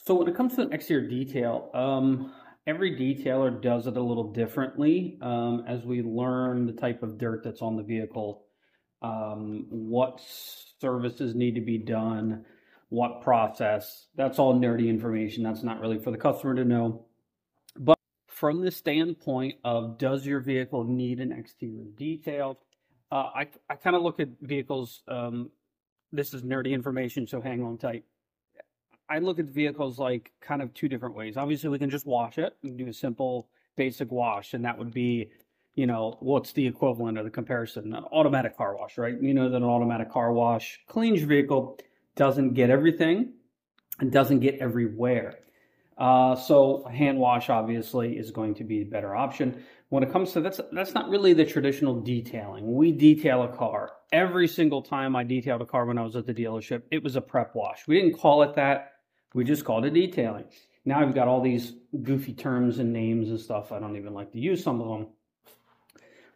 So when it comes to an exterior detail, every detailer does it a little differently. As we learn the type of dirt that's on the vehicle, what services need to be done, what process, that's all nerdy information. That's not really for the customer to know. But from the standpoint of does your vehicle need an exterior detail, I kind of look at vehicles. This is nerdy information, so hang on tight. I look at vehicles like kind of two different ways. Obviously, we can just wash it and do a simple basic wash, and that would be, what's the equivalent of the comparison? An automatic car wash, right? You know that an automatic car wash cleans your vehicle, doesn't get everything, and doesn't get everywhere. So a hand wash obviously is going to be a better option. When it comes to that's not really the traditional detailing. We detail a car. Every single time I detailed a car when I was at the dealership, it was a prep wash. We didn't call it that. We just called it detailing. Now I've got all these goofy terms and names and stuff. I don't even like to use some of them.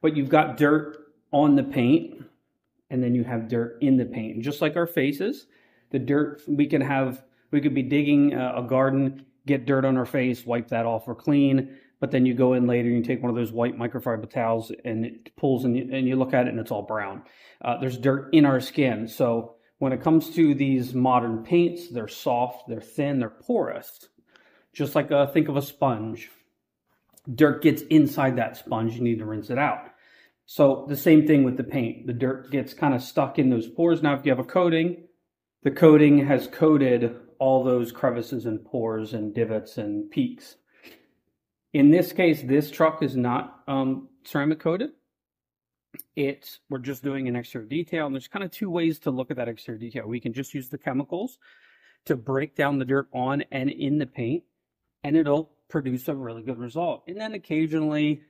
But you've got dirt on the paint, and then you have dirt in the paint. And just like our faces, the dirt, we could be digging a garden, get dirt on our face, wipe that off, we're clean. But then you go in later and you take one of those white microfiber towels and it pulls and you look at it and it's all brown. There's dirt in our skin. So when it comes to these modern paints, they're soft, they're thin, they're porous. Just like think of a sponge. Dirt gets inside that sponge, you need to rinse it out. So the same thing with the paint. The dirt gets kind of stuck in those pores. Now if you have a coating, the coating has coated all those crevices and pores and divots and peaks. In this case, this truck is not ceramic coated. We're just doing an exterior detail, and there's kind of two ways to look at that exterior detail. We can just use the chemicals to break down the dirt on and in the paint, and it'll produce a really good result. And then occasionally,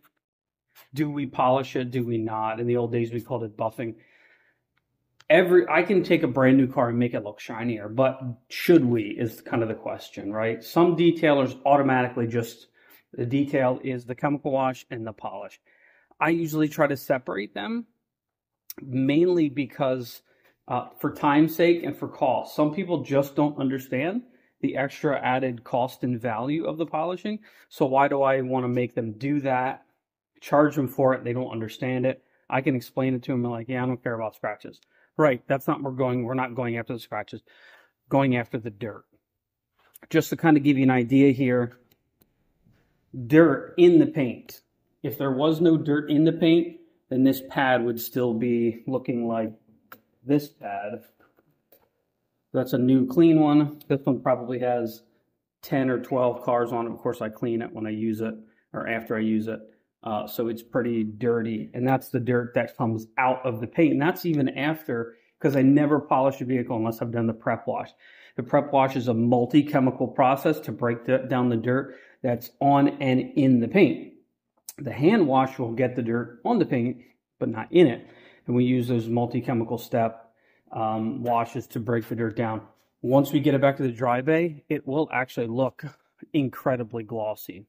do we polish it? Do we not? In the old days, we called it buffing. I can take a brand new car and make it look shinier, but should we is kind of the question, right? Some detailers automatically just, the detail is the chemical wash and the polish. I usually try to separate them, mainly because for time's sake and for cost. Some people just don't understand the extra added cost and value of the polishing. So why do I want to make them do that, charge them for it? They don't understand it. I can explain it to them like, yeah, I don't care about scratches. Right, that's not where we're not going after the scratches, going after the dirt. Just to kind of give you an idea here, dirt in the paint. If there was no dirt in the paint, then this pad would still be looking like this pad. That's a new clean one. This one probably has 10 or 12 cars on it. Of course, I clean it when I use it or after I use it. So it's pretty dirty, and that's the dirt that comes out of the paint. And that's even after, because I never polish a vehicle unless I've done the prep wash. The prep wash is a multi-chemical process to break down the dirt that's on and in the paint. The hand wash will get the dirt on the paint, but not in it. And we use those multi-chemical step washes to break the dirt down. Once we get it back to the dry bay, it will actually look incredibly glossy.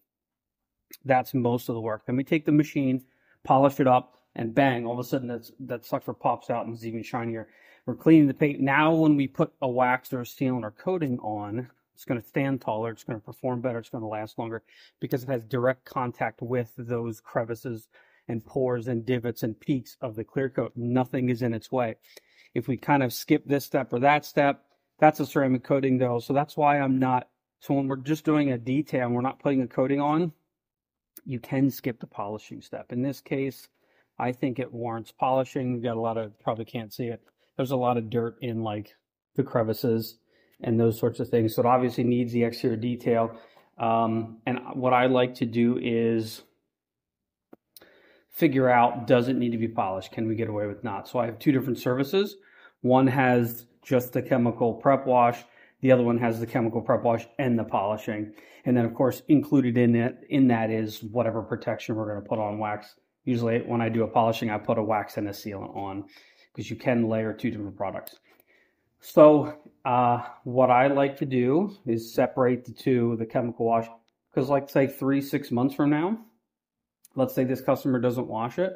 That's most of the work. Then we take the machine, polish it up, and bang, all of a sudden that sucker pops out and is even shinier. We're cleaning the paint. Now when we put a wax or a sealant or coating on, it's going to stand taller, it's going to perform better, it's going to last longer because it has direct contact with those crevices and pores and divots and peaks of the clear coat. Nothing is in its way. If we kind of skip this step or that step, that's a ceramic coating though. So that's why so when we're just doing a detail and we're not putting a coating on, you can skip the polishing step. In this case, I think it warrants polishing. We've got a lot of, probably can't see it, there's a lot of dirt in like the crevices and those sorts of things. So it obviously needs the exterior detail. And what I like to do is figure out, does it need to be polished? Can we get away with not? So I have two different services. One has just the chemical prep wash. The other one has the chemical prep wash and the polishing. And then, of course, included in that is whatever protection we're going to put on wax. Usually when I do a polishing, I put a wax and a sealant on because you can layer two different products. So what I like to do is separate the two, the chemical wash, because like say 3-6 months from now, let's say this customer doesn't wash it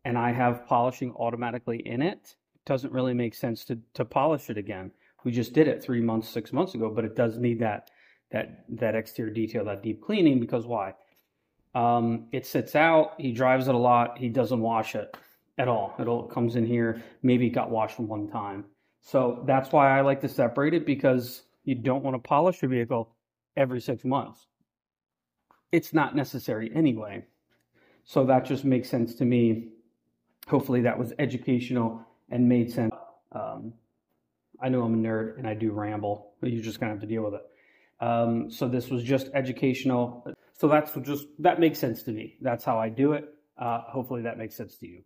and I have polishing automatically in it, it doesn't really make sense to polish it again. We just did it 3 months, 6 months ago, but it does need that that exterior detail, that deep cleaning, because why? It sits out, he drives it a lot, he doesn't wash it at all. It comes in here, maybe it got washed one time. So that's why I like to separate it, because you don't want to polish your vehicle every 6 months. It's not necessary anyway. So that just makes sense to me. Hopefully that was educational and made sense. I know I'm a nerd and I do ramble, but you're just gonna have to deal with it. So this was just educational. So that makes sense to me. That's how I do it. Hopefully that makes sense to you.